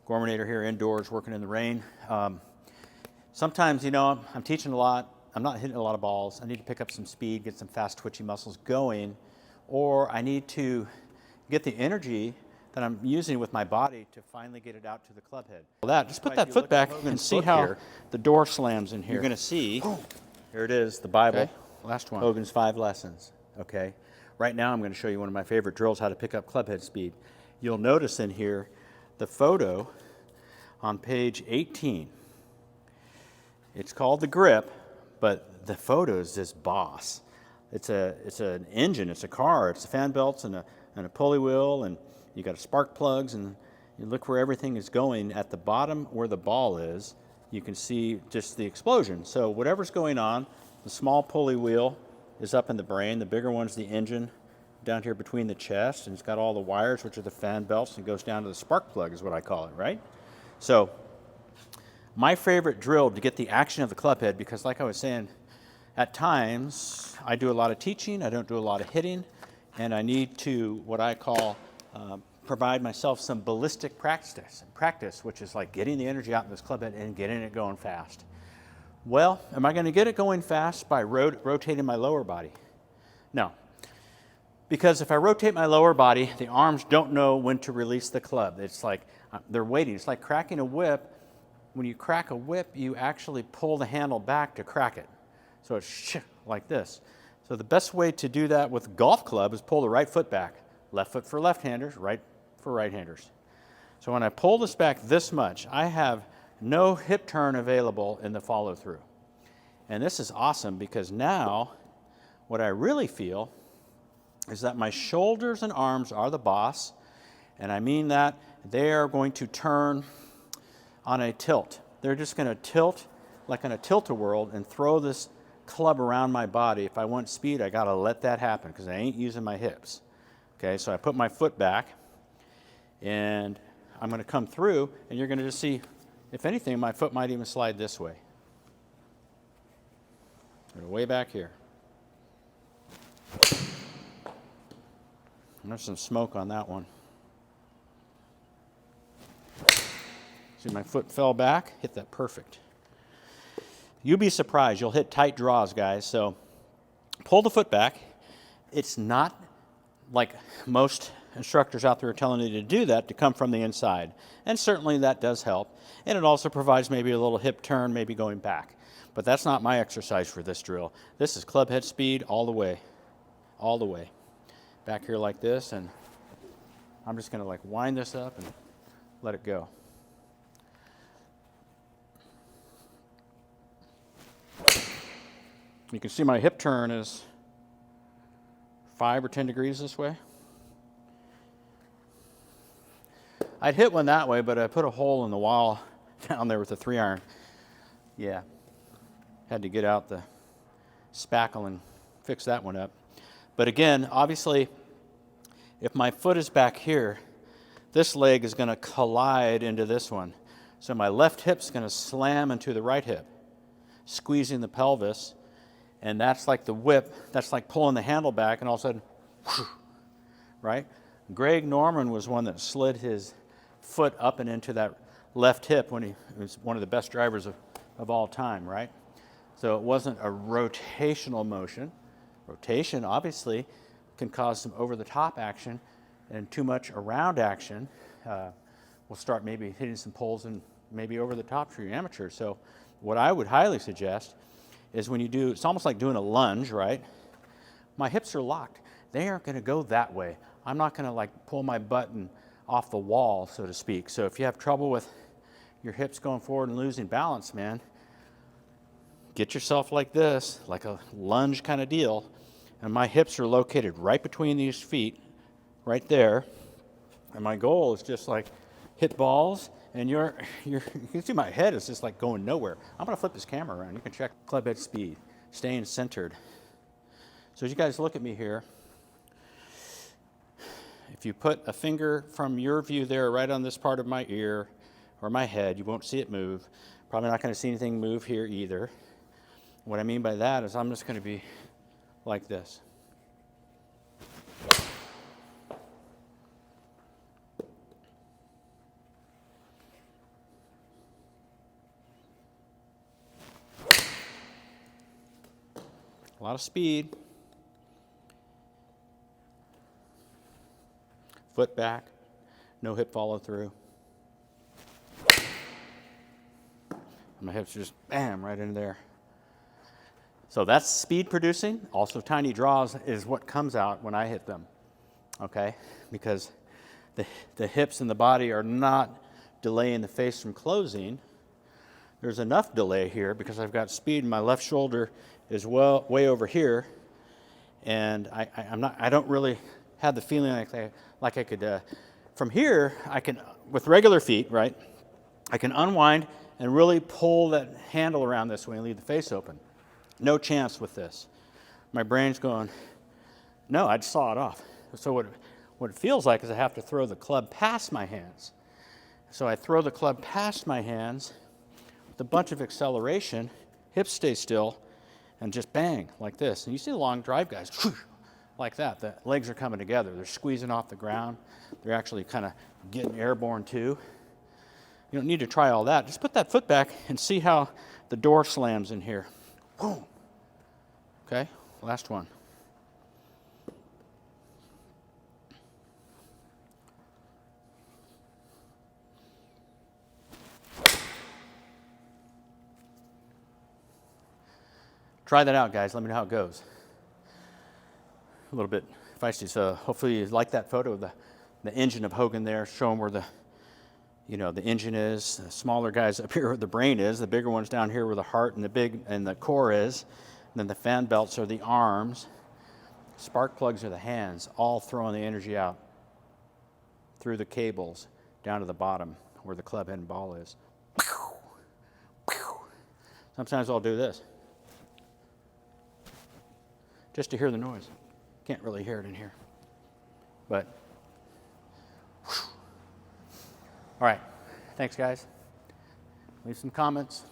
Gormanator here indoors working in the rain. Sometimes, you know, I'm teaching a lot. I'm not hitting a lot of balls. I need to pick up some speed, get some fast twitchy muscles going, or I need to get the energy that I'm using with my body to finally get it out to the club head. Just put that foot back and see how the door slams in here. You're going to see, here it is, the Bible. Okay. Last one. Hogan's 5 lessons. Okay. Right now I'm going to show you one of my favorite drills, how to pick up club head speed. You'll notice in here the photo on page 18. It's called the grip, but the photo is this boss. It's an engine, it's a car, it's the fan belts and a pulley wheel, and you got spark plugs, and you look where everything is going. At the bottom where the ball is, you can see just the explosion. So whatever's going on, the small pulley wheel is up in the brain, the bigger one's the engine down here between the chest, and it's got all the wires, which are the fan belts, and goes down to the spark plug is what I call it, right? So my favorite drill to get the action of the club head, because like I was saying, at times I do a lot of teaching, I don't do a lot of hitting, and I need to, what I call, provide myself some ballistic practice, which is like getting the energy out in this club head and getting it going fast. Well, am I going to get it going fast by rotating my lower body? No. Because if I rotate my lower body, the arms don't know when to release the club. It's like they're waiting. It's like cracking a whip. When you crack a whip, you actually pull the handle back to crack it. So it's like this. So the best way to do that with a golf club is pull the right foot back. Left foot for left-handers, right for right-handers. So when I pull this back this much, I have no hip turn available in the follow-through. And this is awesome because now what I really feel is that my shoulders and arms are the boss, and I mean that they are going to turn on a tilt. They're just going to tilt like on a tilt-a-whirl and throw this club around my body. If I want speed, I got to let that happen because I ain't using my hips. Okay, so I put my foot back, and I'm going to come through, and you're going to just see, if anything, my foot might even slide this way. Way back here. And there's some smoke on that one. See, my foot fell back, hit that perfect. You'll be surprised. You'll hit tight draws, guys. So pull the foot back. It's not like most instructors out there are telling you to do that, to come from the inside. And certainly that does help. And it also provides maybe a little hip turn, maybe going back. But that's not my exercise for this drill. This is club head speed all the way. All the way. Back here like this, and I'm just going to like wind this up and let it go. You can see my hip turn is 5 or 10 degrees this way. I'd hit one that way, but I put a hole in the wall down there with the 3-iron. Yeah, had to get out the spackle and fix that one up. But again, obviously, if my foot is back here, this leg is going to collide into this one. So my left hip's going to slam into the right hip, squeezing the pelvis. And that's like the whip. That's like pulling the handle back, and all of a sudden, whoosh, right? Greg Norman was one that slid his foot up and into that left hip when he was one of the best drivers of all time, right? So it wasn't a rotational motion. Rotation, obviously, can cause some over-the-top action, and too much around action will start maybe hitting some poles and maybe over the top for your amateur. So what I would highly suggest is when you do, it's almost like doing a lunge, right? My hips are locked. They aren't going to go that way. I'm not going to like pull my butt off the wall, so to speak. So if you have trouble with your hips going forward and losing balance, man, get yourself like this, like a lunge kind of deal. And my hips are located right between these feet, right there. And my goal is just like hit balls, and you can see my head is just like going nowhere. I'm going to flip this camera around. You can check club head speed, staying centered. So as you guys look at me here, if you put a finger from your view there right on this part of my ear or my head, you won't see it move. Probably not going to see anything move here either. What I mean by that is I'm just going to be like this. A lot of speed. Foot back, no hip follow through. My hips just bam right in there. So that's speed producing. Also tiny draws is what comes out when I hit them, okay? Because the hips and the body are not delaying the face from closing. There's enough delay here because I've got speed and my left shoulder is way over here, and I don't really have the feeling like I could, from here, I can, with regular feet, right, I can unwind and really pull that handle around this way and leave the face open. No chance with this. My brain's going, no, I just saw it off. So what it feels like is I have to throw the club past my hands. So I throw the club past my hands with a bunch of acceleration, hips stay still, and just bang, like this. And you see the long drive guys, like that. The legs are coming together. They're squeezing off the ground. They're actually kind of getting airborne too. You don't need to try all that. Just put that foot back and see how the door slams in here. Boom. Okay, last one. Try that out, guys. Let me know how it goes. A little bit feisty. So hopefully you like that photo of the engine of Hogan there, showing where the engine is. The smaller guys up here where the brain is. The bigger ones down here where the heart and the core is. And then the fan belts are the arms. Spark plugs are the hands, all throwing the energy out through the cables down to the bottom where the club head and ball is. Sometimes I'll do this just to hear the noise. Can't really hear it in here. But, all right. Thanks, guys. Leave some comments.